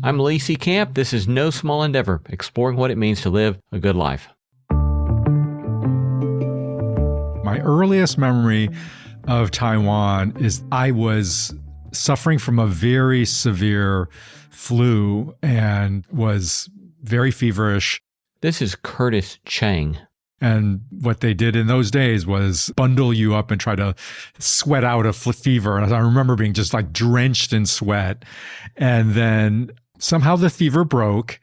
I'm Lee C. Camp. This is No Small Endeavor, exploring what it means to live a good life. My earliest memory of Taiwan is I was suffering from a very severe flu and was very feverish. This is Curtis Chang. And what they did in those days was bundle you up and try to sweat out a fever. And I remember being just like drenched in sweat. And then somehow the fever broke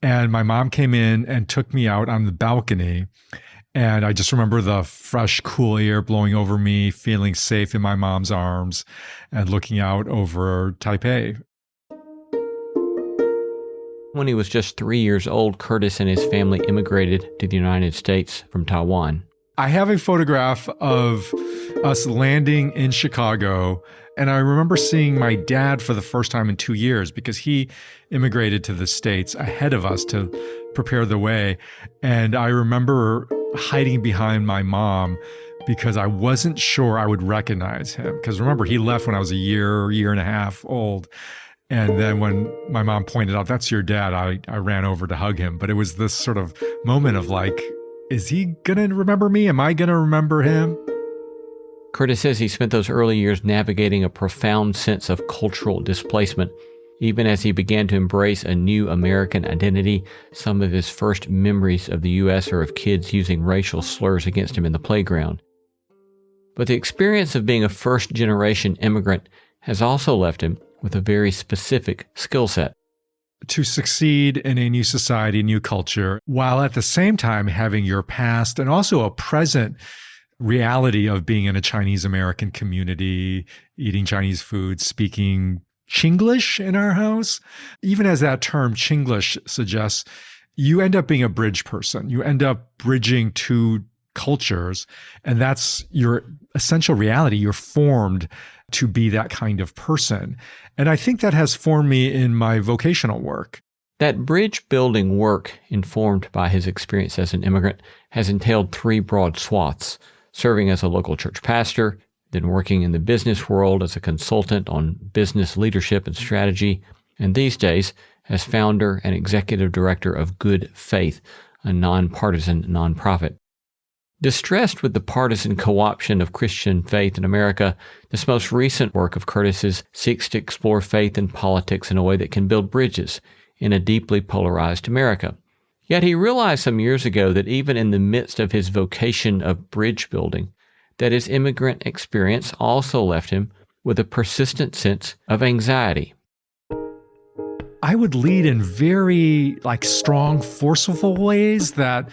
and my mom came in and took me out on the balcony. And I just remember the fresh, cool air blowing over me, feeling safe in my mom's arms and looking out over Taipei. When he was just 3 years old, Curtis and his family immigrated to the United States from Taiwan. I have a photograph of us landing in Chicago, and I remember seeing my dad for the first time in 2 years because he immigrated to the States ahead of us to prepare the way. And I remember hiding behind my mom because I wasn't sure I would recognize him. Because remember, he left when I was a year and a half old. And then when my mom pointed out, that's your dad, I ran over to hug him. But it was this sort of moment of like, is he going to remember me? Am I going to remember him? Curtis says he spent those early years navigating a profound sense of cultural displacement. Even as he began to embrace a new American identity, some of his first memories of the U.S. are of kids using racial slurs against him in the playground. But the experience of being a first-generation immigrant has also left him with a very specific skill set. To succeed in a new society, new culture, while at the same time having your past and also a present reality of being in a Chinese American community, eating Chinese food, speaking Chinglish in our house. Even as that term Chinglish suggests, you end up being a bridge person. You end up bridging two cultures, and that's your essential reality. You're formed to be that kind of person. And I think that has formed me in my vocational work. That bridge building work, informed by his experience as an immigrant, has entailed three broad swaths: serving as a local church pastor, then working in the business world as a consultant on business leadership and strategy, and these days as founder and executive director of Good Faith, a nonpartisan nonprofit. Distressed with the partisan co-option of Christian faith in America, this most recent work of Curtis's seeks to explore faith and politics in a way that can build bridges in a deeply polarized America. Yet he realized some years ago that even in the midst of his vocation of bridge building, that his immigrant experience also left him with a persistent sense of anxiety. I would lead in very strong, forceful ways that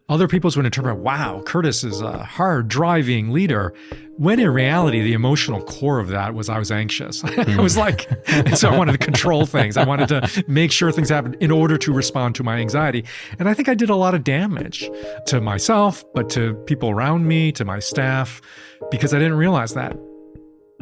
other people would interpret, wow, Curtis is a hard driving leader. When in reality, the emotional core of that was I was anxious. I was so I wanted to control things. I wanted to make sure things happened in order to respond to my anxiety. And I think I did a lot of damage to myself, but to people around me, to my staff, because I didn't realize that.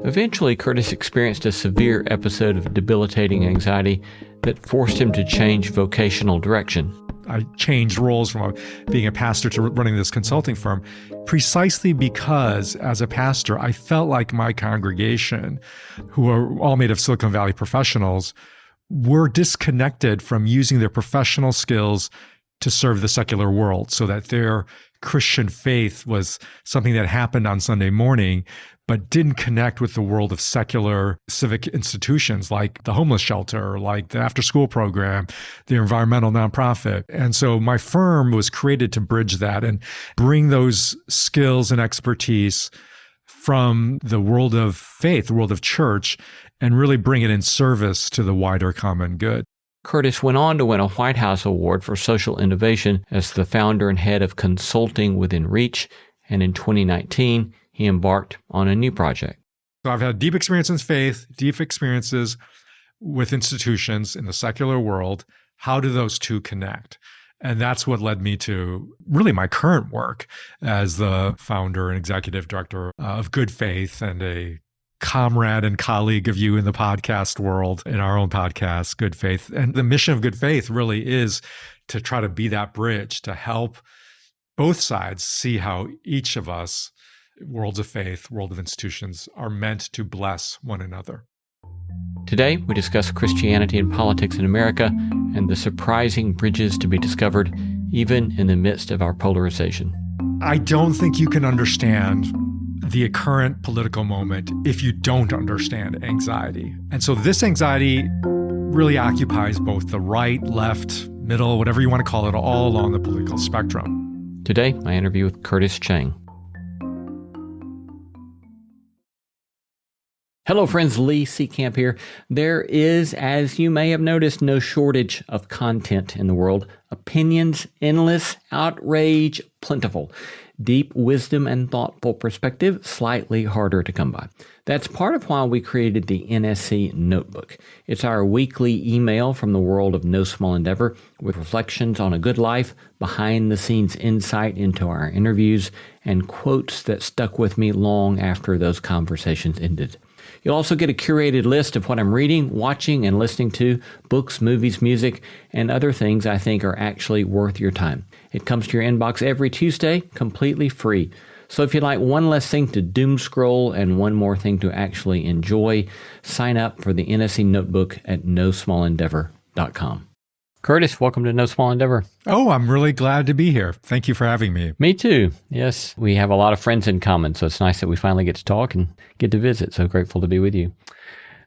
Eventually, Curtis experienced a severe episode of debilitating anxiety that forced him to change vocational direction. I changed roles from being a pastor to running this consulting firm precisely because as a pastor, I felt like my congregation, who are all made of Silicon Valley professionals, were disconnected from using their professional skills to serve the secular world, so that their Christian faith was something that happened on Sunday morning, but didn't connect with the world of secular civic institutions like the homeless shelter, like the after-school program, the environmental nonprofit. And so my firm was created to bridge that and bring those skills and expertise from the world of faith, the world of church, and really bring it in service to the wider common good. Curtis went on to win a White House Award for Social Innovation as the founder and head of Consulting Within Reach, and in 2019, he embarked on a new project. So I've had deep experience in faith, deep experiences with institutions in the secular world. How do those two connect? And that's what led me to really my current work as the founder and executive director of Good Faith and a comrade and colleague of you in the podcast world, in our own podcast, Good Faith. And the mission of Good Faith really is to try to be that bridge to help both sides see how each of us, worlds of faith, world of institutions, are meant to bless one another. Today, we discuss Christianity and politics in America and the surprising bridges to be discovered even in the midst of our polarization. I don't think you can understand the current political moment if you don't understand anxiety. And so this anxiety really occupies both the right, left, middle, whatever you want to call it, all along the political spectrum. Today, my interview with Curtis Chang. Hello, friends. Lee Seacamp here. There is, as you may have noticed, no shortage of content in the world. Opinions endless, outrage plentiful. Deep wisdom and thoughtful perspective slightly harder to come by. That's part of why we created the NSC Notebook. It's our weekly email from the world of no small endeavor with reflections on a good life, behind-the-scenes insight into our interviews, and quotes that stuck with me long after those conversations ended. You'll also get a curated list of what I'm reading, watching, and listening to, books, movies, music, and other things I think are actually worth your time. It comes to your inbox every Tuesday, completely free. So if you'd like one less thing to doom scroll and one more thing to actually enjoy, sign up for the NSC Notebook at nosmallendeavor.com. Curtis, welcome to No Small Endeavor. Oh, I'm really glad to be here. Thank you for having me. Me too. Yes, we have a lot of friends in common, so it's nice that we finally get to talk and get to visit. So grateful to be with you.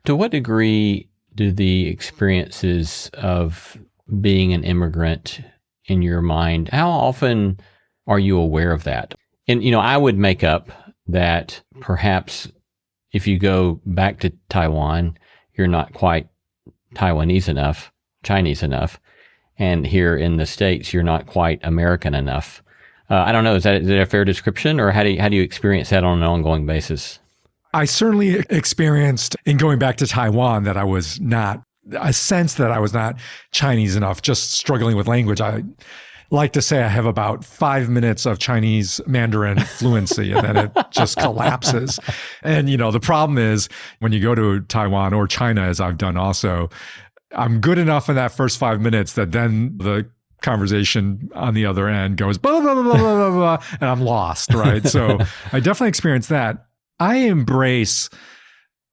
To what degree do the experiences of being an immigrant in your mind, how often are you aware of that? And, I would make up that perhaps if you go back to Taiwan, you're not quite Taiwanese enough, Chinese enough. And here in the States, you're not quite American enough. I don't know. Is that a fair description, or how do you experience that on an ongoing basis? I certainly experienced in going back to Taiwan that I was not Chinese enough, just struggling with language. I like to say I have about 5 minutes of Chinese Mandarin fluency, and then it just collapses. And, the problem is when you go to Taiwan or China, as I've done also, I'm good enough in that first 5 minutes that then the conversation on the other end goes blah, blah, blah, blah, blah, blah, and I'm lost, right? So I definitely experienced that. I embrace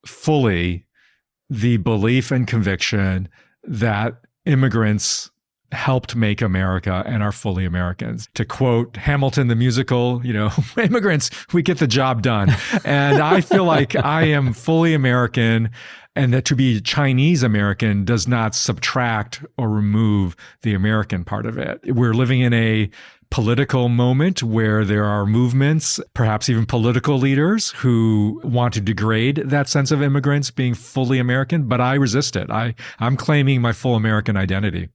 fully the belief and conviction that immigrants helped make America and are fully Americans. To quote Hamilton the musical, immigrants, we get the job done. And I feel like I am fully American, and that to be Chinese American does not subtract or remove the American part of it. We're living in a political moment where there are movements, perhaps even political leaders, who want to degrade that sense of immigrants being fully American, but I resist it. I'm claiming my full American identity.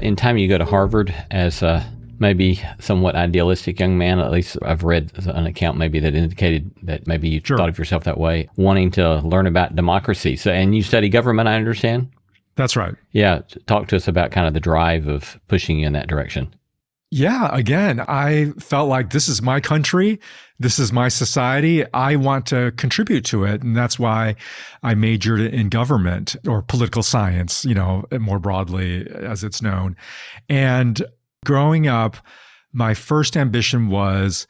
In time, you go to Harvard as a maybe somewhat idealistic young man. At least I've read an account maybe that indicated that maybe you thought of yourself that way, wanting to learn about democracy. So, and you study government, I understand? That's right. Yeah. Talk to us about kind of the drive of pushing you in that direction. Yeah, again, I felt like this is my country. This is my society. I want to contribute to it. And that's why I majored in government, or political science, more broadly as it's known. And growing up, my first ambition was,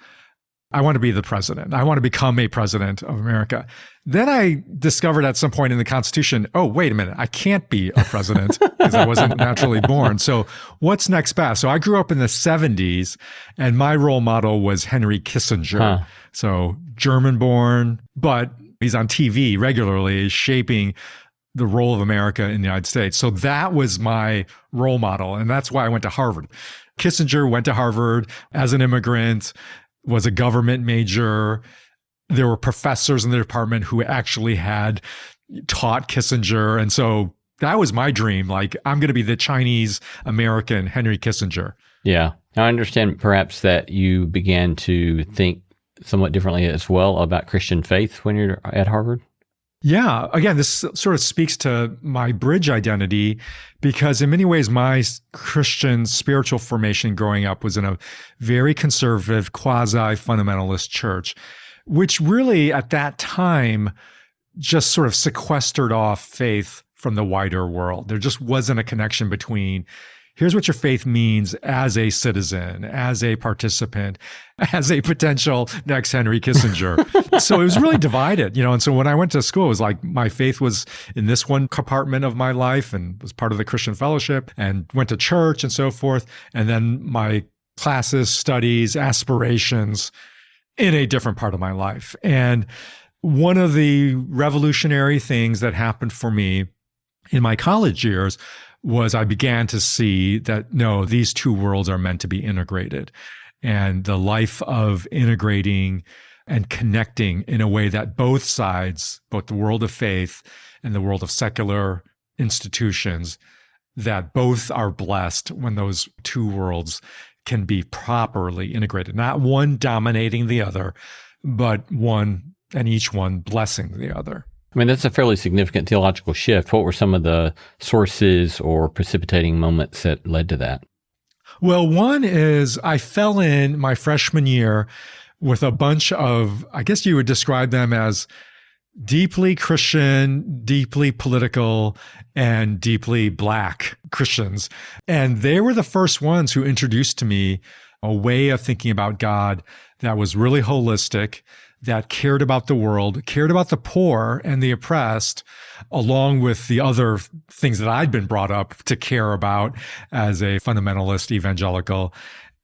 I want to be the president. I want to become a president of America. Then I discovered at some point in the Constitution, oh, wait a minute, I can't be a president because I wasn't naturally born. So what's next best? So I grew up in the 70s, and my role model was Henry Kissinger. So German born, but he's on TV regularly shaping the role of America in the United States. So that was my role model. And that's why I went to Harvard. Kissinger went to Harvard as an immigrant, was a government major. There were professors in the department who actually had taught Kissinger. And so that was my dream. Like, I'm going to be the Chinese American Henry Kissinger. Yeah. I understand perhaps that you began to think somewhat differently as well about Christian faith when you're at Harvard. Yeah. Again, this sort of speaks to my bridge identity, because in many ways, my Christian spiritual formation growing up was in a very conservative, quasi-fundamentalist church, which really at that time just sort of sequestered off faith from the wider world. There just wasn't a connection between here's what your faith means as a citizen, as a participant, as a potential next Henry Kissinger. So it was really divided, and so when I went to school, it was like my faith was in this one compartment of my life and was part of the Christian fellowship and went to church and so forth. And then my classes, studies, aspirations in a different part of my life. And one of the revolutionary things that happened for me in my college years was I began to see that, no, these two worlds are meant to be integrated. And the life of integrating and connecting in a way that both sides, both the world of faith and the world of secular institutions, that both are blessed when those two worlds can be properly integrated, not one dominating the other, but one and each one blessing the other. I mean, that's a fairly significant theological shift. What were some of the sources or precipitating moments that led to that? Well, one is I fell in my freshman year with a bunch of, I guess you would describe them as deeply Christian, deeply political, and deeply Black Christians. And they were the first ones who introduced to me a way of thinking about God that was really holistic, that cared about the world, cared about the poor and the oppressed, along with the other things that I'd been brought up to care about as a fundamentalist evangelical.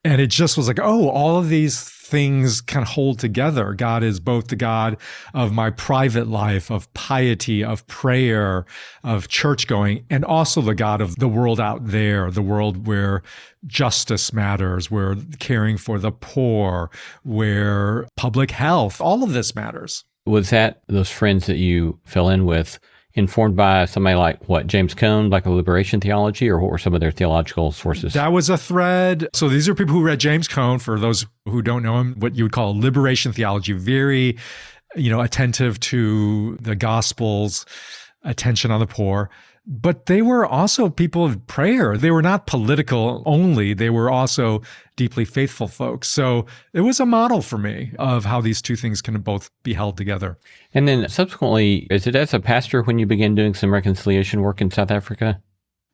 And it just was like, oh, all of these things can hold together. God is both the God of my private life, of piety, of prayer, of church going, and also the God of the world out there, the world where justice matters, where caring for the poor, where public health, all of this matters. Was that those friends that you fell in with informed by somebody like James Cone, like a liberation theology, or what were some of their theological sources? That was a thread. So these are people who read James Cone, for those who don't know him, what you would call liberation theology, very, attentive to the Gospels, attention on the poor. But they were also people of prayer. They were not political only. They were also deeply faithful folks. So it was a model for me of how these two things can both be held together. And then subsequently, is it as a pastor when you began doing some reconciliation work in South Africa?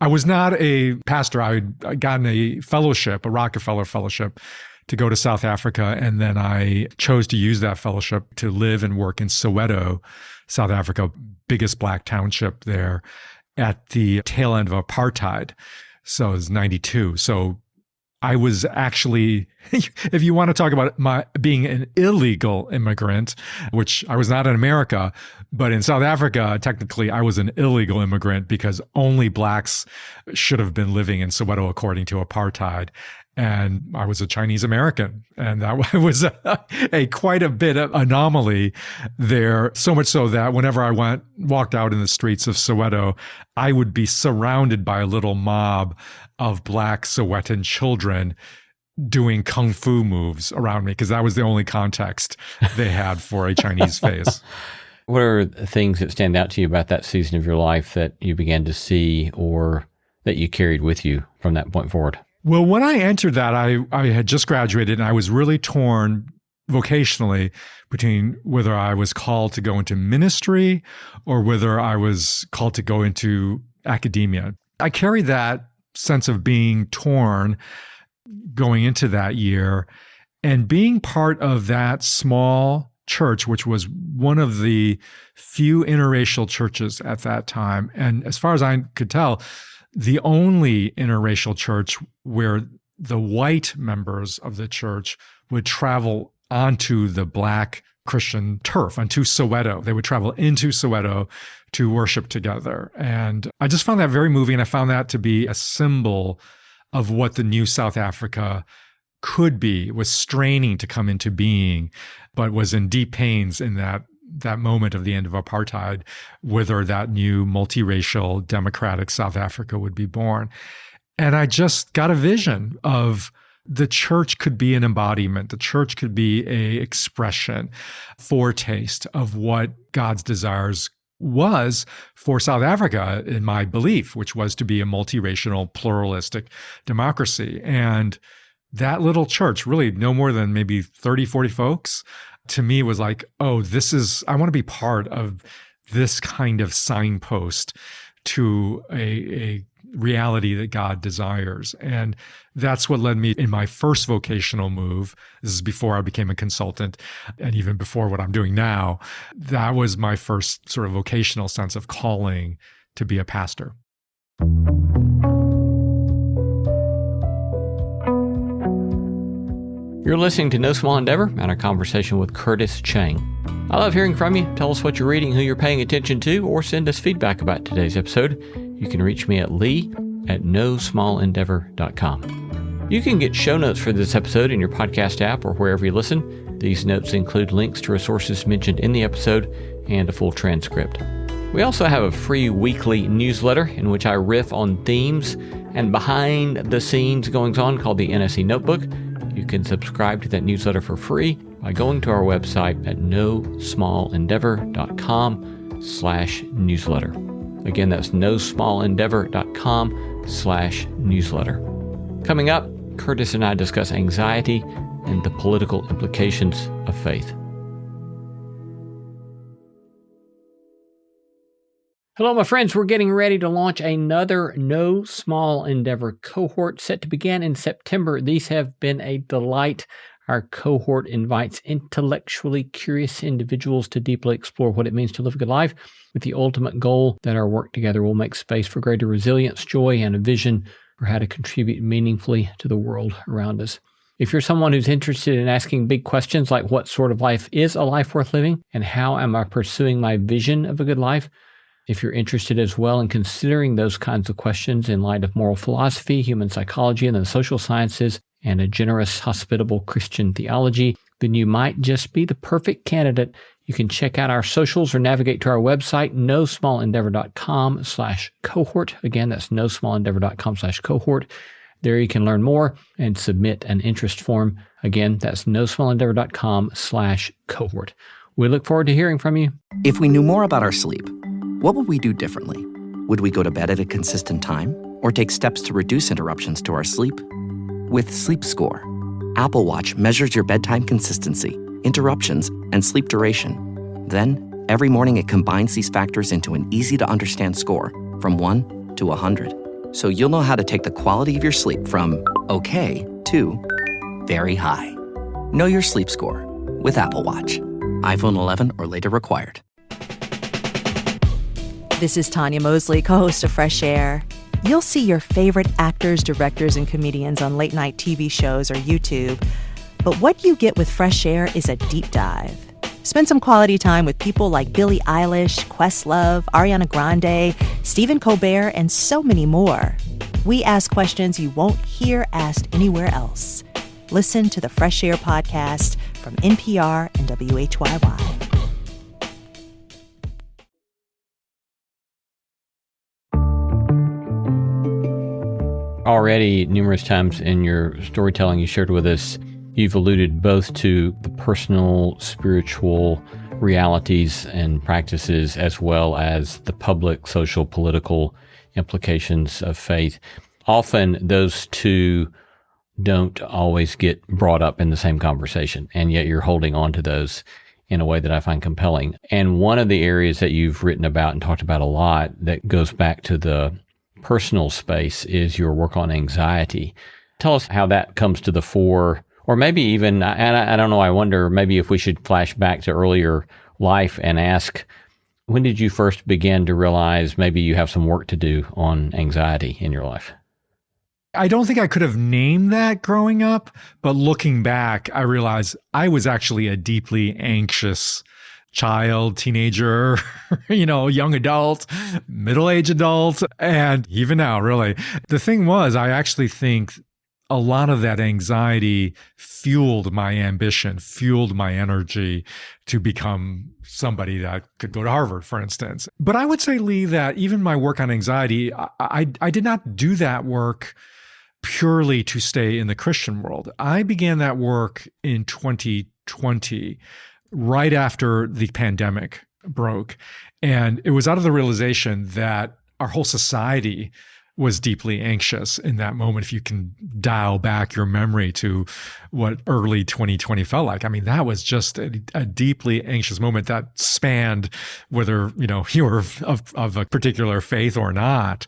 I was not a pastor. I had gotten a fellowship, a Rockefeller Fellowship, to go to South Africa. And then I chose to use that fellowship to live and work in Soweto, South Africa, biggest Black township there, at the tail end of apartheid. So it was 92. So I was actually, if you want to talk about my being an illegal immigrant, which I was not in America, but in South Africa, technically I was an illegal immigrant because only Blacks should have been living in Soweto according to apartheid. And I was a Chinese American, and that was a quite a bit of anomaly there. So much so that whenever I walked out in the streets of Soweto, I would be surrounded by a little mob of Black Sowetan children doing kung fu moves around me, because that was the only context they had for a Chinese face. What are things that stand out to you about that season of your life that you began to see or that you carried with you from that point forward? Well, when I entered that, I had just graduated, and I was really torn vocationally between whether I was called to go into ministry or whether I was called to go into academia. I carried that sense of being torn going into that year, and being part of that small church, which was one of the few interracial churches at that time. And as far as I could tell, the only interracial church where the white members of the church would travel onto the Black Christian turf, onto Soweto. They would travel into Soweto to worship together. And I just found that very moving. I found that to be a symbol of what the new South Africa could be. It was straining to come into being, but was in deep pains in that moment of the end of apartheid, whether that new multiracial democratic South Africa would be born. And I just got a vision of the church could be an embodiment. The church could be a expression, foretaste of what God's desires was for South Africa, in my belief, which was to be a multiracial, pluralistic democracy. And that little church, really no more than maybe 30, 40 folks, to me was like, oh, I want to be part of this kind of signpost to a reality that God desires. And that's what led me in my first vocational move. This is before I became a consultant and even before what I'm doing now. That was my first sort of vocational sense of calling to be a pastor. You're listening to No Small Endeavor and our conversation with Curtis Chang. I love hearing from you. Tell us what you're reading, who you're paying attention to, or send us feedback about today's episode. You can reach me at lee@nosmallendeavor.com. You can get show notes for this episode in your podcast app or wherever you listen. These notes include links to resources mentioned in the episode and a full transcript. We also have a free weekly newsletter in which I riff on themes and behind-the-scenes goings-on called the NSE Notebook. You can subscribe to that newsletter for free by going to our website at nosmallendeavor.com/newsletter. Again, that's nosmallendeavor.com/newsletter. Coming up, Curtis and I discuss anxiety and the political implications of faith. Hello, my friends. We're getting ready to launch another No Small Endeavor cohort set to begin in September. These have been a delight. Our cohort invites intellectually curious individuals to deeply explore what it means to live a good life, with the ultimate goal that our work together will make space for greater resilience, joy, and a vision for how to contribute meaningfully to the world around us. If you're someone who's interested in asking big questions like what sort of life is a life worth living, and how am I pursuing my vision of a good life, if you're interested as well in considering those kinds of questions in light of moral philosophy, human psychology, and the social sciences, and a generous, hospitable Christian theology, then you might just be the perfect candidate. You can check out our socials or navigate to our website, nosmallendeavor.com/cohort. Again, that's nosmallendeavor.com/cohort. There you can learn more and submit an interest form. Again, that's nosmallendeavor.com/cohort. We look forward to hearing from you. If we knew more about our sleep, what would we do differently? Would we go to bed at a consistent time or take steps to reduce interruptions to our sleep? With Sleep Score, Apple Watch measures your bedtime consistency, interruptions, and sleep duration. Then, every morning it combines these factors into an easy-to-understand score from 1 to 100. So you'll know how to take the quality of your sleep from okay to very high. Know your sleep score with Apple Watch. iPhone 11 or later required. This is Tanya Mosley, co-host of Fresh Air. You'll see your favorite actors, directors, and comedians on late-night TV shows or YouTube. But what you get with Fresh Air is a deep dive. Spend some quality time with people like Billie Eilish, Questlove, Ariana Grande, Stephen Colbert, and so many more. We ask questions you won't hear asked anywhere else. Listen to the Fresh Air podcast from NPR and WHYY. Already, numerous times in your storytelling you shared with us, you've alluded both to the personal, spiritual realities and practices, as well as the public, social, political implications of faith. Often those two don't always get brought up in the same conversation, and yet you're holding on to those in a way that I find compelling. And one of the areas that you've written about and talked about a lot that goes back to the personal space is your work on anxiety. Tell us how that comes to the fore, or maybe even, and I don't know, I wonder maybe if we should flash back to earlier life and ask, when did you first begin to realize maybe you have some work to do on anxiety in your life? I don't think I could have named that growing up, but looking back, I realized I was actually a deeply anxious child, teenager, young adult, middle-aged adult, and even now, really. The thing was, I actually think a lot of that anxiety fueled my ambition, fueled my energy to become somebody that could go to Harvard, for instance. But I would say, Lee, that even my work on anxiety, I did not do that work purely to stay in the Christian world. I began that work in 2020, right after the pandemic broke. And it was out of the realization that our whole society was deeply anxious in that moment. If you can dial back your memory to what early 2020 felt like, I mean, that was just a deeply anxious moment that spanned whether, you were of a particular faith or not.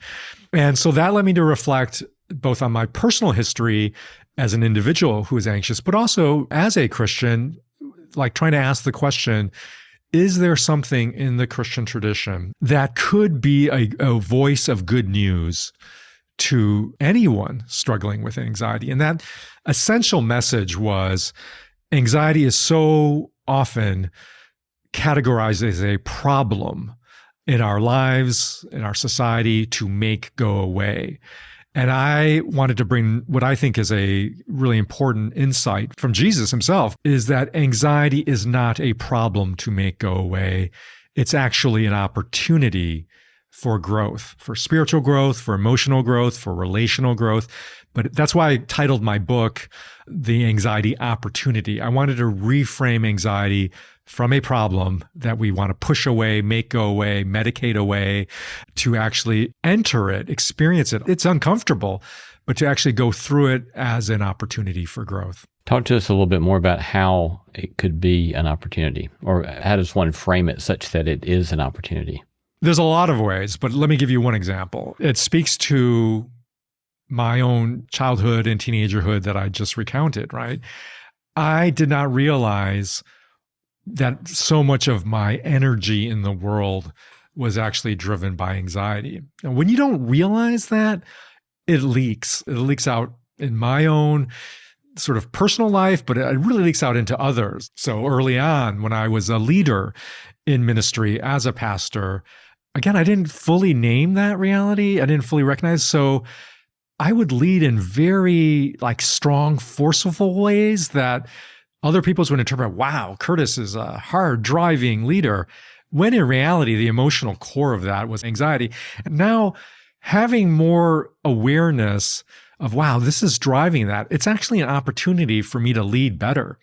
And so that led me to reflect both on my personal history as an individual who is anxious, but also as a Christian, like trying to ask the question, is there something in the Christian tradition that could be a voice of good news to anyone struggling with anxiety? And that essential message was anxiety is so often categorized as a problem in our lives, in our society, to make go away. And I wanted to bring what I think is a really important insight from Jesus himself, is that anxiety is not a problem to make go away. It's actually an opportunity for growth, for spiritual growth, for emotional growth, for relational growth. But that's why I titled my book, The Anxiety Opportunity. I wanted to reframe anxiety from a problem that we want to push away, make go away, medicate away, to actually enter it, experience it. It's uncomfortable, but to actually go through it as an opportunity for growth. Talk to us a little bit more about how it could be an opportunity, or how does one frame it such that it is an opportunity? There's a lot of ways, but let me give you one example. It speaks to my own childhood and teenagerhood that I just recounted, right? I did not realize that so much of my energy in the world was actually driven by anxiety. And when you don't realize that, it leaks. It leaks out in my own sort of personal life, but it really leaks out into others. So early on, when I was a leader in ministry as a pastor, again, I didn't fully name that reality. I didn't fully recognize. So I would lead in very strong, forceful ways that other people would interpret, wow, Curtis is a hard driving leader, when in reality, the emotional core of that was anxiety. And now having more awareness of, wow, this is driving that, it's actually an opportunity for me to lead better.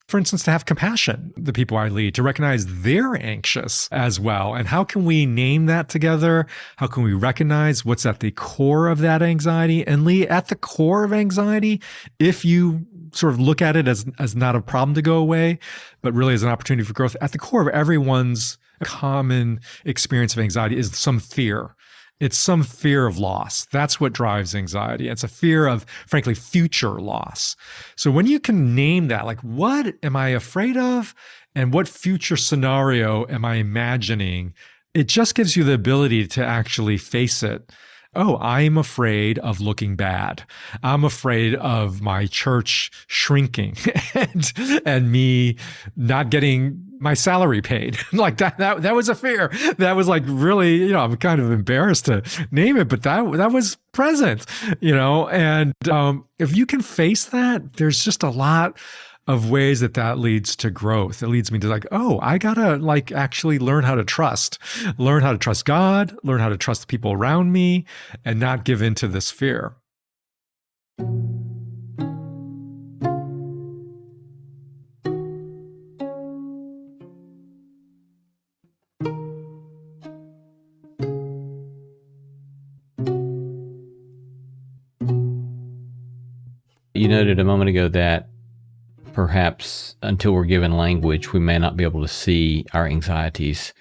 For instance, to have compassion, the people I lead, to recognize they're anxious as well. And how can we name that together? How can we recognize what's at the core of that anxiety? And Lee, at the core of anxiety, if you sort of look at it as not a problem to go away, but really as an opportunity for growth, at the core of everyone's common experience of anxiety is some fear. It's some fear of loss. That's what drives anxiety. It's a fear of, frankly, future loss. So when you can name that, like, what am I afraid of? And what future scenario am I imagining? It just gives you the ability to actually face it. Oh, I'm afraid of looking bad. I'm afraid of my church shrinking and me not getting my salary paid. Like that was a fear. That was really, I'm kind of embarrassed to name it, but that was present, and if you can face that, there's just a lot of ways that leads to growth. It leads me to I gotta actually learn how to trust God, learn how to trust the people around me, and not give in to this fear. You noted a moment ago that perhaps until we're given language, we may not be able to see our anxieties.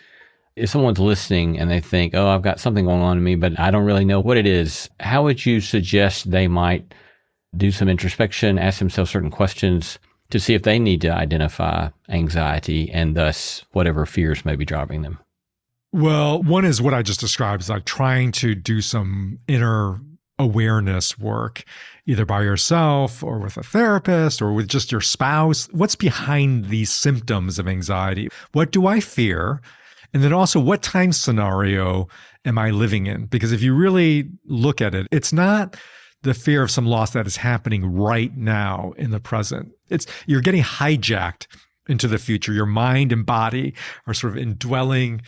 If someone's listening and they think, oh, I've got something going on in me, but I don't really know what it is, how would you suggest they might do some introspection, ask themselves certain questions to see if they need to identify anxiety and thus whatever fears may be driving them? Well, one is what I just described, is trying to do some inner awareness work, either by yourself or with a therapist or with just your spouse. What's behind these symptoms of anxiety? What do I fear? And then also, what time scenario am I living in? Because if you really look at it, it's not the fear of some loss that is happening right now in the present. You're getting hijacked into the future. Your mind and body are sort of indwelling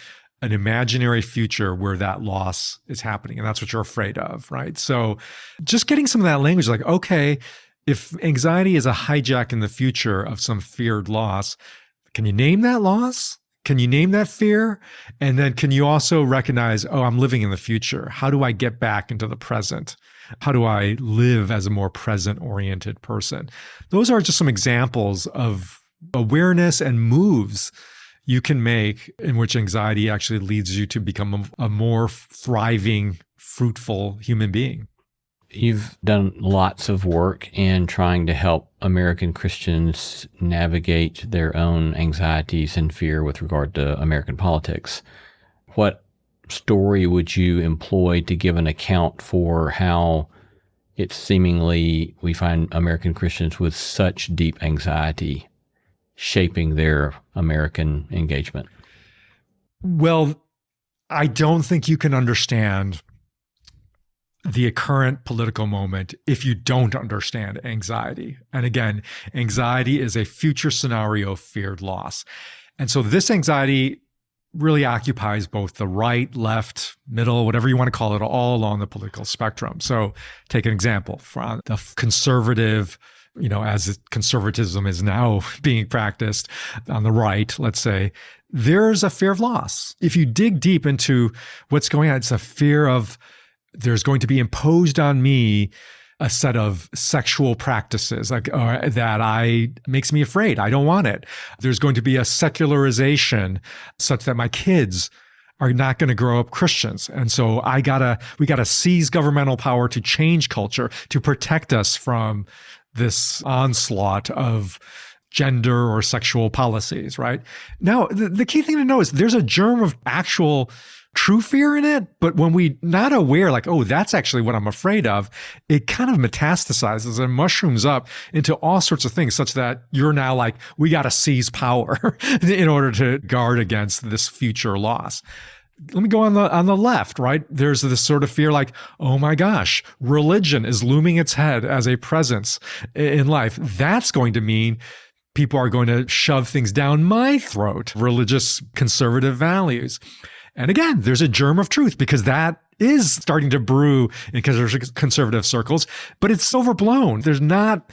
an imaginary future where that loss is happening. And that's what you're afraid of, right? So just getting some of that language, okay, if anxiety is a hijack in the future of some feared loss, can you name that loss? Can you name that fear? And then can you also recognize, oh, I'm living in the future. How do I get back into the present? How do I live as a more present-oriented person? Those are just some examples of awareness and moves you can make in which anxiety actually leads you to become a more thriving, fruitful human being. You've done lots of work in trying to help American Christians navigate their own anxieties and fear with regard to American politics. What story would you employ to give an account for how it's seemingly we find American Christians with such deep anxiety shaping their American engagement? Well, I don't think you can understand the current political moment if you don't understand anxiety. And again, anxiety is a future scenario of feared loss. And so this anxiety really occupies both the right, left, middle, whatever you want to call it, all along the political spectrum. So take an example from the conservative, as conservatism is now being practiced on the right, let's say, there's a fear of loss. If you dig deep into what's going on, it's a fear of there's going to be imposed on me a set of sexual practices that makes me afraid. I don't want it. There's going to be a secularization such that my kids are not going to grow up Christians. And so we gotta seize governmental power to change culture, to protect us from this onslaught of gender or sexual policies, right? Now, the key thing to know is there's a germ of actual true fear in it, but when we not aware, like, oh, that's actually what I'm afraid of, it kind of metastasizes and mushrooms up into all sorts of things, such that you're now like, we got to seize power in order to guard against this future loss. Let me go on the left, right? There's this sort of fear like, oh my gosh, religion is looming its head as a presence in life. That's going to mean people are going to shove things down my throat, religious conservative values. And again, there's a germ of truth because that is starting to brew in conservative circles, but it's overblown. There's not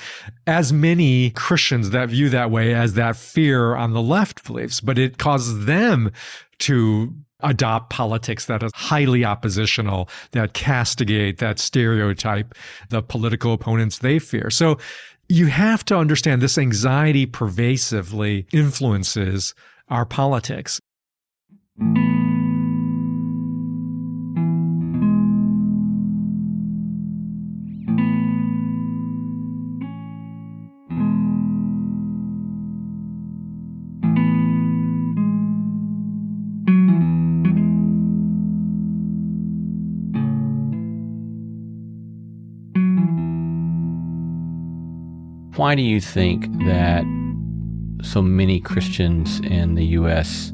as many Christians that view that way as that fear on the left believes, but it causes them to adopt politics that is highly oppositional, that castigate, that stereotype the political opponents they fear. So you have to understand this anxiety pervasively influences our politics. Why do you think that so many Christians in the U.S.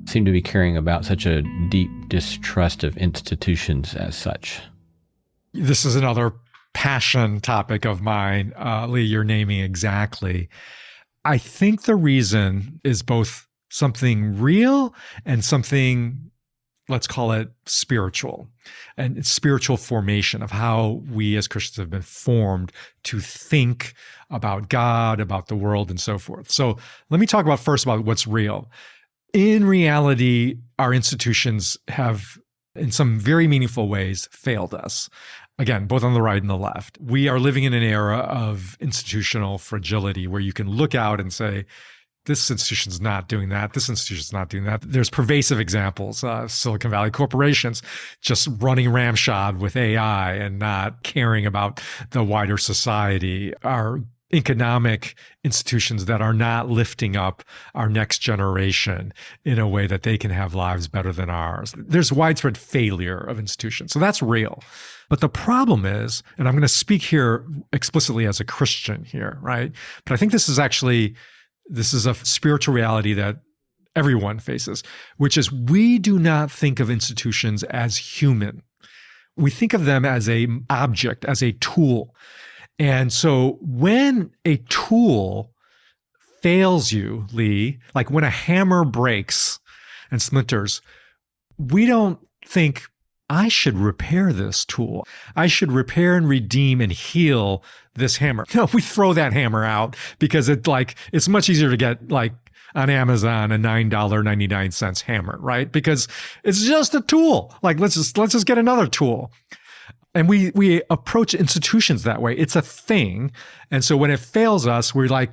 seem to be caring about such a deep distrust of institutions as such? This is another passion topic of mine, Lee, you're naming exactly. I think the reason is both something real and something, let's call it spiritual, and it's spiritual formation of how we as Christians have been formed to think about God, about the world, and so forth. So let me talk first about what's real. In reality, our institutions have, in some very meaningful ways, failed us. Again, both on the right and the left. We are living in an era of institutional fragility where you can look out and say, this institution's not doing that. This institution's not doing that. There's pervasive examples. Silicon Valley corporations just running ramshod with AI and not caring about the wider society. Our economic institutions that are not lifting up our next generation in a way that they can have lives better than ours. There's widespread failure of institutions. So that's real. But the problem is, and I'm going to speak here explicitly as a Christian here, right? But I think this is a spiritual reality that everyone faces, which is we do not think of institutions as human. We think of them as an object, as a tool. And so when a tool fails you, Lee, like when a hammer breaks and splinters, we don't think, I should repair this tool. I should repair and redeem and heal this hammer. No, we throw that hammer out because it's much easier to get on Amazon a $9.99 hammer, right? Because it's just a tool. Like, let's just get another tool. And we approach institutions that way. It's a thing. And so when it fails us, we're like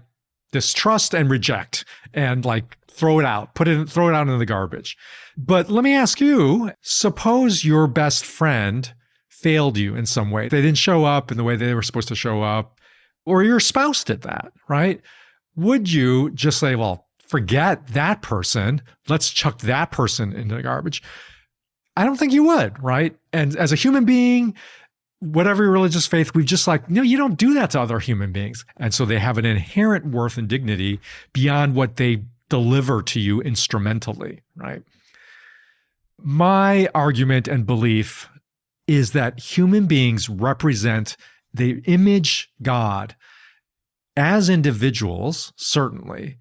distrust and reject and like throw it out, throw it out into the garbage. But let me ask you, suppose your best friend failed you in some way. They didn't show up in the way they were supposed to show up, or your spouse did that, right? Would you just say, well, forget that person, let's chuck that person into the garbage? I don't think you would, right? And as a human being, whatever your religious faith, we've just like, no, you don't do that to other human beings. And so they have an inherent worth and dignity beyond what they deliver to you instrumentally, right? My argument and belief is that human beings represent, they image God as individuals, certainly,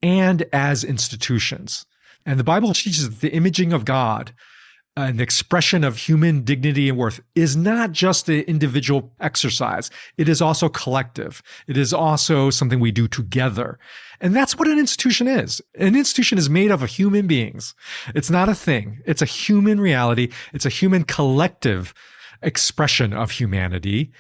and as institutions. And the Bible teaches that the imaging of God, an expression of human dignity and worth, is not just an individual exercise. It is also collective. It is also something we do together. And that's what an institution is. An institution is made up of human beings. It's not a thing. It's a human reality. It's a human collective expression of humanity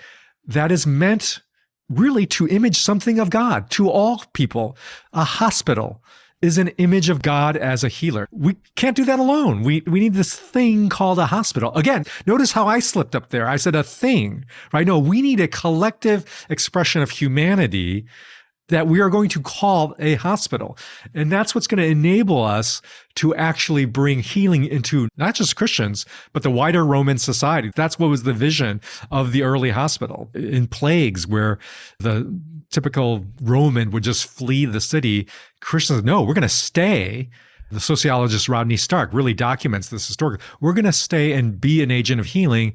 that is meant really to image something of God to all people. A hospital is an image of God as a healer. We can't do that alone. We need this thing called a hospital. Again, notice how I slipped up there. I said a thing, right? No, we need a collective expression of humanity that we are going to call a hospital. And that's what's going to enable us to actually bring healing into not just Christians, but the wider Roman society. That's what was the vision of the early hospital. In plagues, where the typical Roman would just flee the city, Christians, no, we're going to stay. The sociologist Rodney Stark really documents this historically. We're going to stay and be an agent of healing.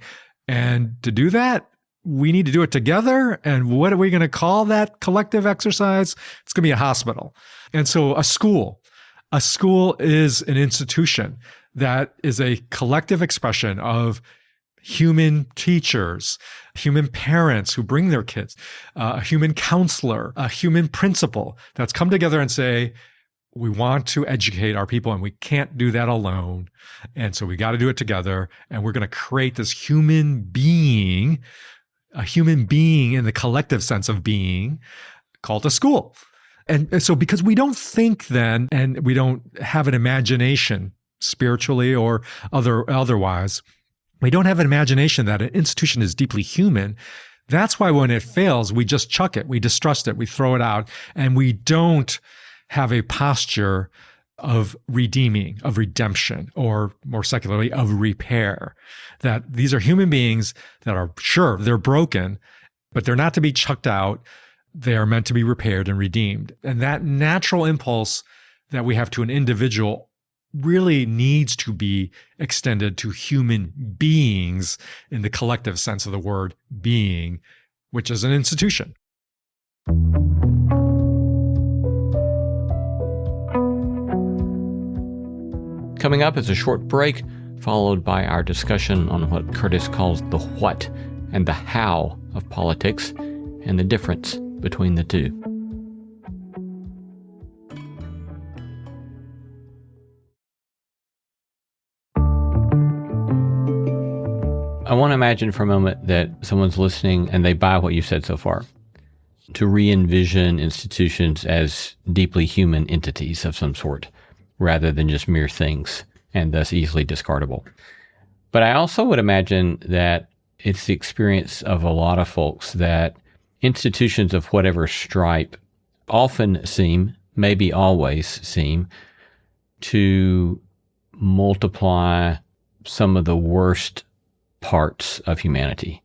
And to do that, we need to do it together. And what are we going to call that collective exercise? It's going to be a hospital. And so a school is an institution that is a collective expression of human teachers, human parents who bring their kids, a human counselor, a human principal that's come together and say, we want to educate our people and we can't do that alone. And so we got to do it together. And we're going to create this human being, a human being in the collective sense of being, called a school. And so because we don't think then, and we don't have an imagination spiritually or otherwise, we don't have an imagination that an institution is deeply human. That's why when it fails, we just chuck it, we distrust it, we throw it out, and we don't have a posture of redeeming, of redemption, or more secularly, of repair. That these are human beings that are, sure, they're broken, but they're not to be chucked out. They are meant to be repaired and redeemed. And that natural impulse that we have to an individual really needs to be extended to human beings in the collective sense of the word being, which is an institution. Coming up is a short break, followed by our discussion on what Curtis calls the what and the how of politics and the difference between the two. I want to imagine for a moment that someone's listening and they buy what you said so far, to re-envision institutions as deeply human entities of some sort, rather than just mere things, and thus easily discardable. But I also would imagine that it's the experience of a lot of folks that institutions of whatever stripe often seem, maybe always seem, to multiply some of the worst parts of humanity.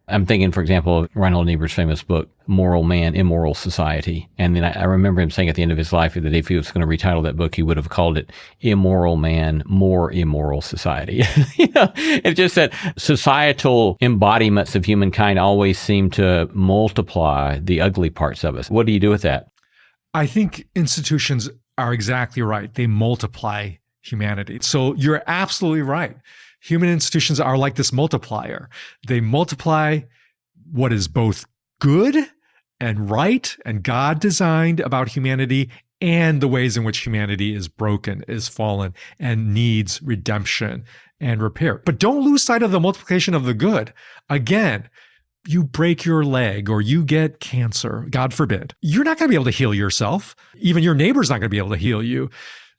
I'm thinking, for example, of Reinhold Niebuhr's famous book, Moral Man, Immoral Society. And then I remember him saying at the end of his life that if he was going to retitle that book, he would have called it Immoral Man, More Immoral Society. It's just that societal embodiments of humankind always seem to multiply the ugly parts of us. What do you do with that? I think institutions are exactly right. They multiply humanity. So you're absolutely right. Human institutions are like this multiplier. They multiply what is both good and right and God designed about humanity and the ways in which humanity is broken, is fallen, and needs redemption and repair. But don't lose sight of the multiplication of the good. Again, you break your leg or you get cancer, God forbid, you're not going to be able to heal yourself. Even your neighbor's not going to be able to heal you.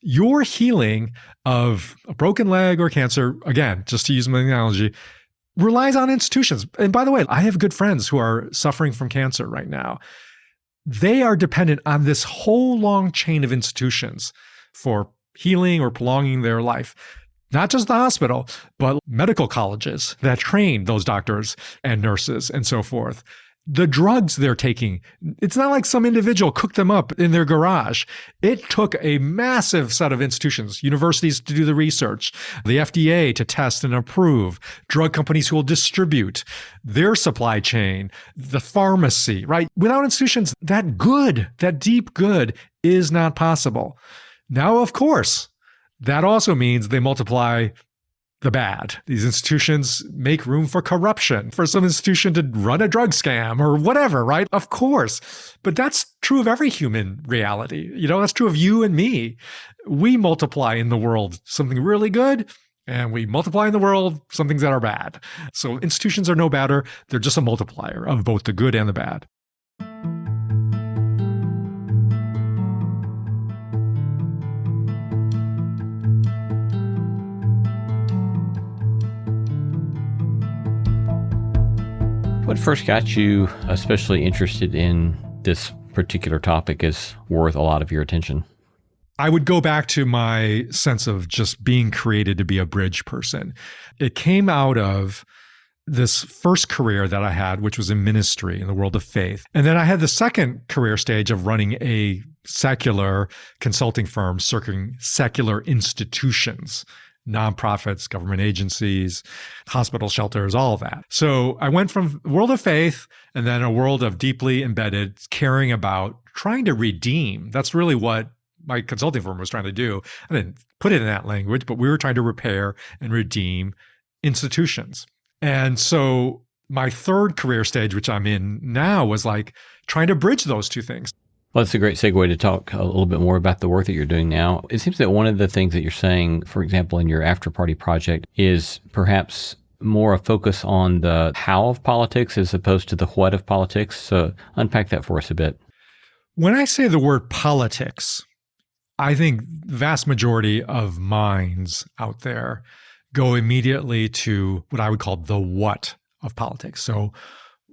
Your healing of a broken leg or cancer, again, just to use my analogy, relies on institutions. And by the way, I have good friends who are suffering from cancer right now. They are dependent on this whole long chain of institutions for healing or prolonging their life. Not just the hospital, but medical colleges that train those doctors and nurses and so forth. The drugs they're taking, it's not like some individual cooked them up in their garage. It took a massive set of institutions, universities to do the research, the FDA to test and approve, drug companies who will distribute their supply chain, the pharmacy, right? Without institutions, that good, that deep good is not possible. Now, of course, that also means they multiply the bad. These institutions make room for corruption, for some institution to run a drug scam or whatever, right? Of course. But that's true of every human reality. That's true of you and me. We multiply in the world something really good, and we multiply in the world some things that are bad. So institutions are no better. They're just a multiplier of both the good and the bad. What first got you especially interested in this particular topic is worth a lot of your attention? I would go back to my sense of just being created to be a bridge person. It came out of this first career that I had, which was in ministry in the world of faith. And then I had the second career stage of running a secular consulting firm serving secular institutions, nonprofits, government agencies, hospital shelters, all of that. So I went from the world of faith and then a world of deeply embedded caring about trying to redeem. That's really what my consulting firm was trying to do. I didn't put it in that language, but we were trying to repair and redeem institutions. And so my third career stage, which I'm in now, was like trying to bridge those two things. Well, that's a great segue to talk a little bit more about the work that you're doing now. It seems that one of the things that you're saying, for example, in your after party project is perhaps more a focus on the how of politics as opposed to the what of politics. So unpack that for us a bit. When I say the word politics, I think the vast majority of minds out there go immediately to what I would call the what of politics. So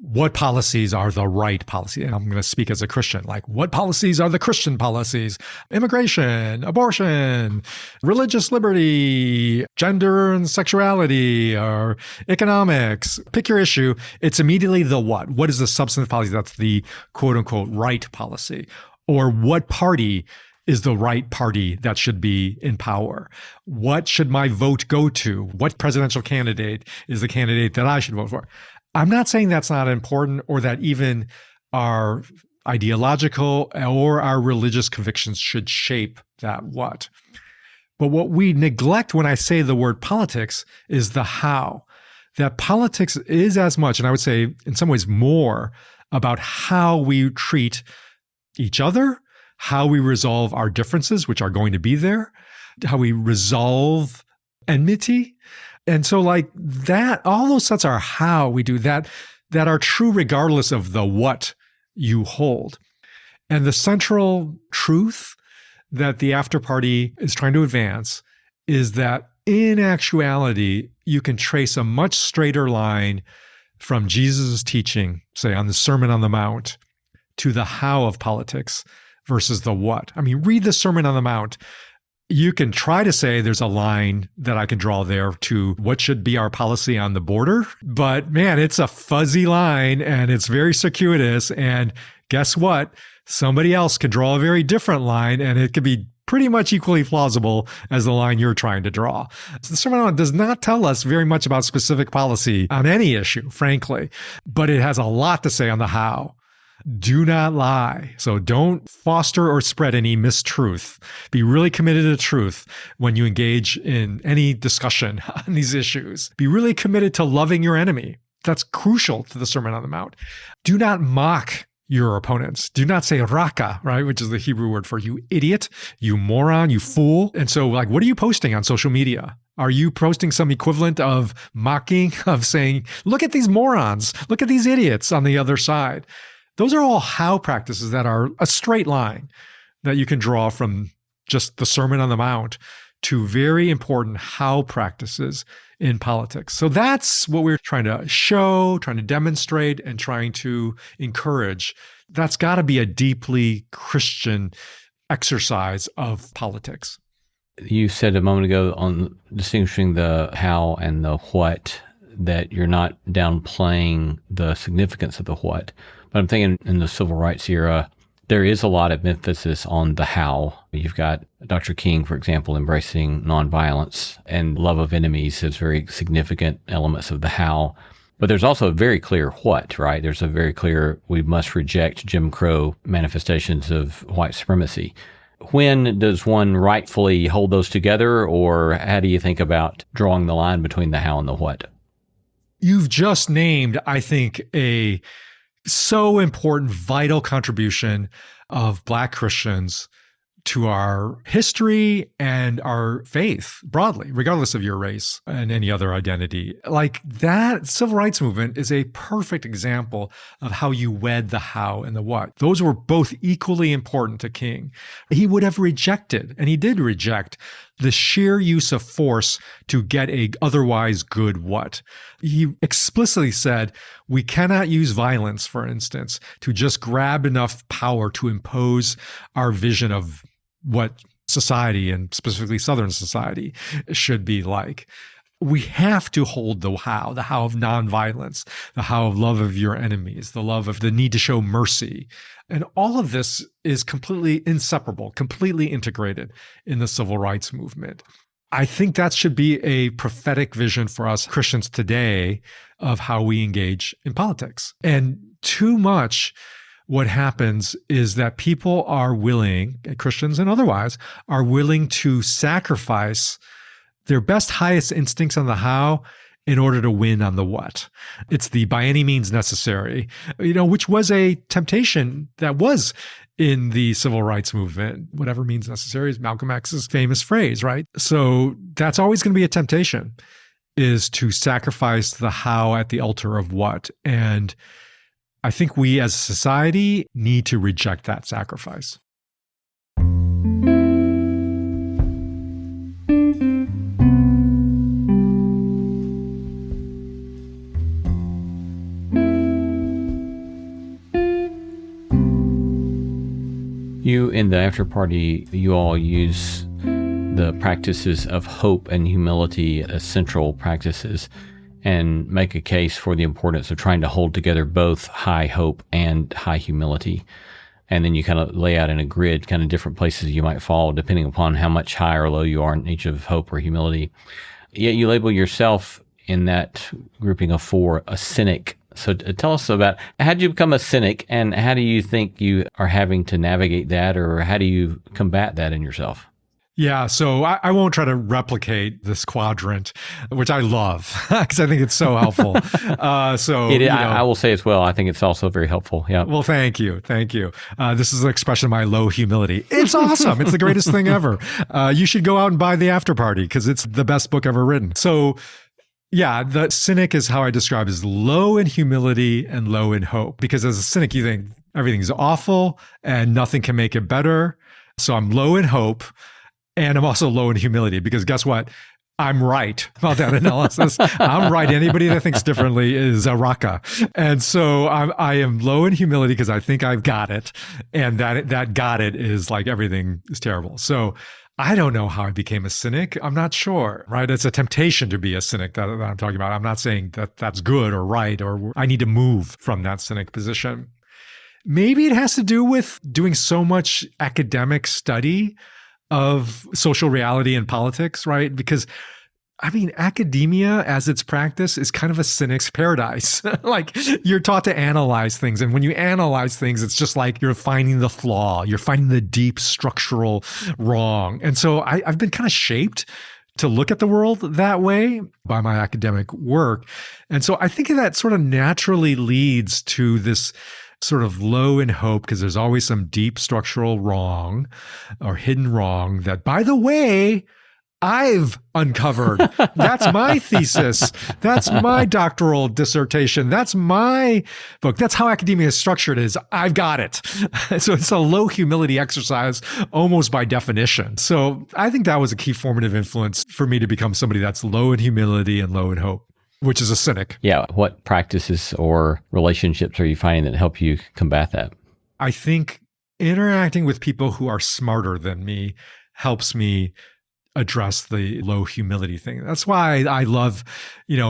what policies are the right policy? And I'm going to speak as a Christian, like what policies are the Christian policies? Immigration, abortion, religious liberty, gender and sexuality, or economics. Pick your issue. It's immediately the what. What is the substantive policy? That's the quote unquote right policy. Or what party is the right party that should be in power? What should my vote go to? What presidential candidate is the candidate that I should vote for? I'm not saying that's not important or that even our ideological or our religious convictions should shape that what. But what we neglect when I say the word politics is the how. That politics is as much, and I would say in some ways more, about how we treat each other, how we resolve our differences, which are going to be there, how we resolve enmity. And so like that, all those sets are how we do that are true regardless of the what you hold. And the central truth that the after party is trying to advance is that in actuality, you can trace a much straighter line from Jesus' teaching, say on the Sermon on the Mount, to the how of politics versus the what. I mean, read the Sermon on the Mount. You can try to say there's a line that I can draw there to what should be our policy on the border. But man, it's a fuzzy line and it's very circuitous. And guess what? Somebody else could draw a very different line and it could be pretty much equally plausible as the line you're trying to draw. So the Sermon on the Mount does not tell us very much about specific policy on any issue, frankly, but it has a lot to say on the how. Do not lie. So don't foster or spread any mistruth. Be really committed to truth when you engage in any discussion on these issues. Be really committed to loving your enemy. That's crucial to the Sermon on the Mount. Do not mock your opponents. Do not say raka, right? Which is the Hebrew word for you idiot, you moron, you fool. And so like, what are you posting on social media? Are you posting some equivalent of mocking, of saying, look at these morons, look at these idiots on the other side? Those are all how practices that are a straight line that you can draw from just the Sermon on the Mount to very important how practices in politics. So that's what we're trying to show, trying to demonstrate, and trying to encourage. That's got to be a deeply Christian exercise of politics. You said a moment ago on distinguishing the how and the what, that you're not downplaying the significance of the what. But I'm thinking in the civil rights era, there is a lot of emphasis on the how. You've got Dr. King, for example, embracing nonviolence, and love of enemies as very significant elements of the how. But there's also a very clear what, right? There's a very clear, we must reject Jim Crow manifestations of white supremacy. When does one rightfully hold those together, or how do you think about drawing the line between the how and the what? You've just named, I think, a so important, vital contribution of Black Christians to our history and our faith broadly, regardless of your race and any other identity. Like that civil rights movement is a perfect example of how you wed the how and the what. Those were both equally important to King. He would have rejected, and he did reject, the sheer use of force to get a otherwise good what. He explicitly said, we cannot use violence, for instance, to just grab enough power to impose our vision of what society, and specifically Southern society, should be like. We have to hold the how of nonviolence, the how of love of your enemies, the love of the need to show mercy. And all of this is completely inseparable, completely integrated in the civil rights movement. I think that should be a prophetic vision for us Christians today of how we engage in politics. And too much what happens is that people are willing, Christians and otherwise, are willing to sacrifice their best, highest instincts on the how in order to win on the what. It's the by any means necessary, which was a temptation that was in the civil rights movement. Whatever means necessary is Malcolm X's famous phrase, right? So that's always going to be a temptation, is to sacrifice the how at the altar of what. And I think we as a society need to reject that sacrifice. You, in the after party, you all use the practices of hope and humility as central practices, and make a case for the importance of trying to hold together both high hope and high humility. And then you kind of lay out in a grid kind of different places you might fall depending upon how much high or low you are in each of hope or humility. Yet you label yourself in that grouping of four a cynic. So tell us about, how did you become a cynic, and how do you think you are having to navigate that, or how do you combat that in yourself? Yeah, so I won't try to replicate this quadrant, which I love because I think it's so helpful. I will say as well, I think it's also very helpful. Yeah. Well, thank you. This is an expression of my low humility. It's awesome. It's the greatest thing ever. You should go out and buy The After Party because it's the best book ever written. So yeah, the cynic is how I describe as low in humility and low in hope. Because as a cynic, you think everything's awful and nothing can make it better. So I'm low in hope. And I'm also low in humility because guess what? I'm right about that analysis. I'm right. Anybody that thinks differently is a raka. And so I am low in humility because I think I've got it. And that got it is like everything is terrible. So I don't know how I became a cynic. I'm not sure, right? It's a temptation to be a cynic that I'm talking about. I'm not saying that that's good or right, or I need to move from that cynic position. Maybe it has to do with doing so much academic study of social reality and politics, right? Because academia as its practice is kind of a cynic's paradise. Like you're taught to analyze things. And when you analyze things, it's just like you're finding the flaw, you're finding the deep structural wrong. And so I've been kind of shaped to look at the world that way by my academic work. And so I think that sort of naturally leads to this sort of low in hope because there's always some deep structural wrong or hidden wrong that, by the way, I've uncovered. That's my thesis. That's my doctoral dissertation. That's my book. That's how academia is structured, is I've got it. So it's a low humility exercise almost by definition. So I think that was a key formative influence for me to become somebody that's low in humility and low in hope, which is a cynic. Yeah. What practices or relationships are you finding that help you combat that? I think interacting with people who are smarter than me helps me address the low humility thing. That's why I love,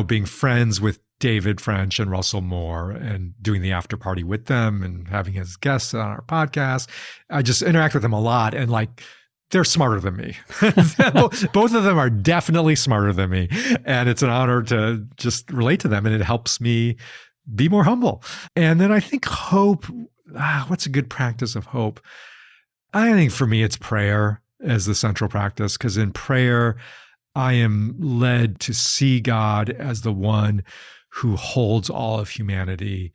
being friends with David French and Russell Moore and doing the after party with them and having his guests on our podcast. I just interact with them a lot, and they're smarter than me. Both of them are definitely smarter than me. And it's an honor to just relate to them, and it helps me be more humble. And then I think hope, what's a good practice of hope? I think for me, it's prayer as the central practice, because in prayer, I am led to see God as the one who holds all of humanity,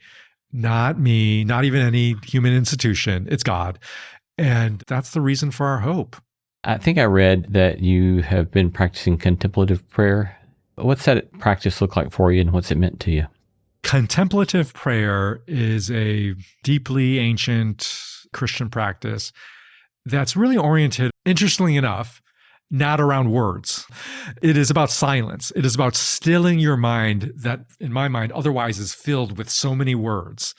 not me, not even any human institution. It's God. And that's the reason for our hope. I think I read that you have been practicing contemplative prayer. What's that practice look like for you, and what's it meant to you? Contemplative prayer is a deeply ancient Christian practice that's really oriented, interestingly enough, not around words. It is about silence. It is about stilling your mind that, in my mind, otherwise is filled with so many words.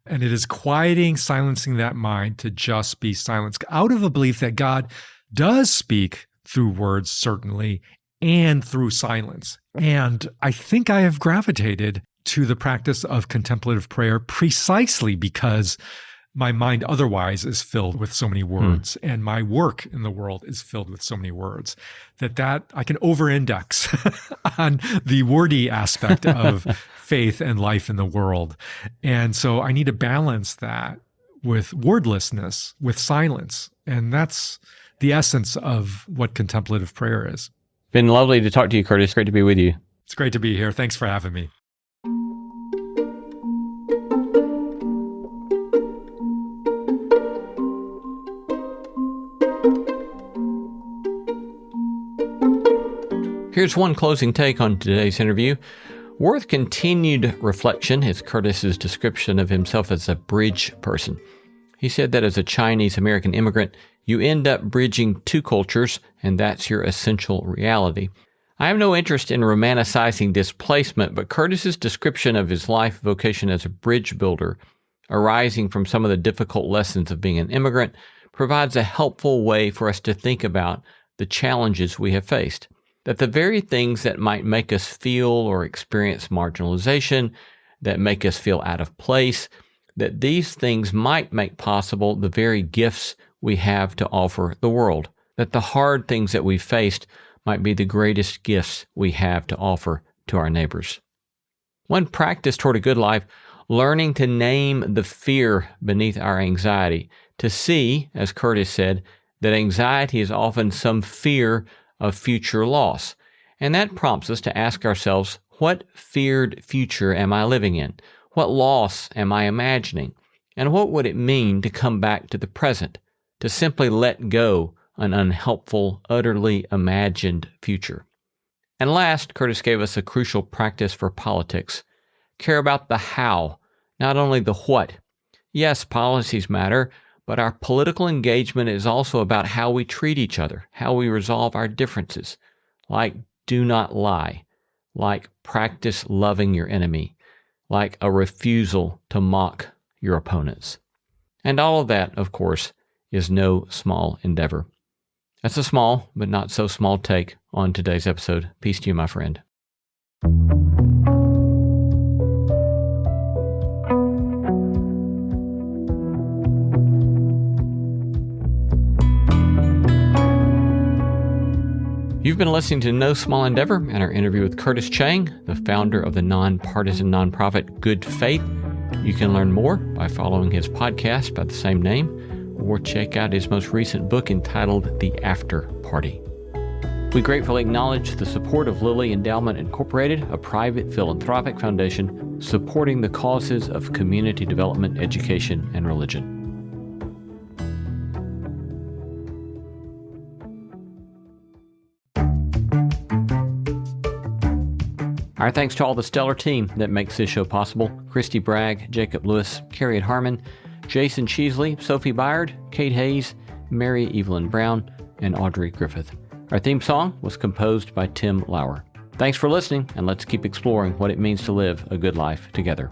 And it is quieting, silencing that mind to just be silence, out of a belief that God does speak through words, certainly, and through silence. And I think I have gravitated to the practice of contemplative prayer precisely because my mind otherwise is filled with so many words, and my work in the world is filled with so many words that I can over-index on the wordy aspect of faith and life in the world. And so I need to balance that with wordlessness, with silence. And that's the essence of what contemplative prayer is. Been lovely to talk to you, Curtis. Great to be with you. It's great to be here. Thanks for having me. Here's one closing take on today's interview. Worth continued reflection is Curtis's description of himself as a bridge person. He said that as a Chinese-American immigrant, you end up bridging two cultures, and that's your essential reality. I have no interest in romanticizing displacement, but Curtis's description of his life vocation as a bridge builder, arising from some of the difficult lessons of being an immigrant, provides a helpful way for us to think about the challenges we have faced. That the very things that might make us feel or experience marginalization, that make us feel out of place, that these things might make possible the very gifts we have to offer the world. That the hard things that we faced might be the greatest gifts we have to offer to our neighbors. One practice toward a good life, learning to name the fear beneath our anxiety, to see, as Curtis said, that anxiety is often some fear of future loss. And that prompts us to ask ourselves, what feared future am I living in? What loss am I imagining? And what would it mean to come back to the present, to simply let go an unhelpful, utterly imagined future? And last, Curtis gave us a crucial practice for politics. Care about the how, not only the what. Yes, policies matter, but our political engagement is also about how we treat each other, how we resolve our differences, like do not lie, like practice loving your enemy, like a refusal to mock your opponents. And all of that, of course, is no small endeavor. That's a small, but not so small take on today's episode. Peace to you, my friend. You've been listening to No Small Endeavor and our interview with Curtis Chang, the founder of the nonpartisan nonprofit Good Faith. You can learn more by following his podcast by the same name, or check out his most recent book entitled The After Party. We gratefully acknowledge the support of Lilly Endowment Incorporated, a private philanthropic foundation supporting the causes of community development, education, and religion. Our thanks to all the stellar team that makes this show possible: Christy Bragg, Jacob Lewis, Carrie Harmon, Jason Cheesley, Sophie Byard, Kate Hayes, Mary Evelyn Brown, and Audrey Griffith. Our theme song was composed by Tim Lauer. Thanks for listening, and let's keep exploring what it means to live a good life together.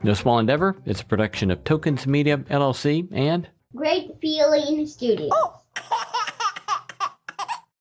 No Small Endeavor is a production of Tokens Media, LLC, and Great Feeling Studios.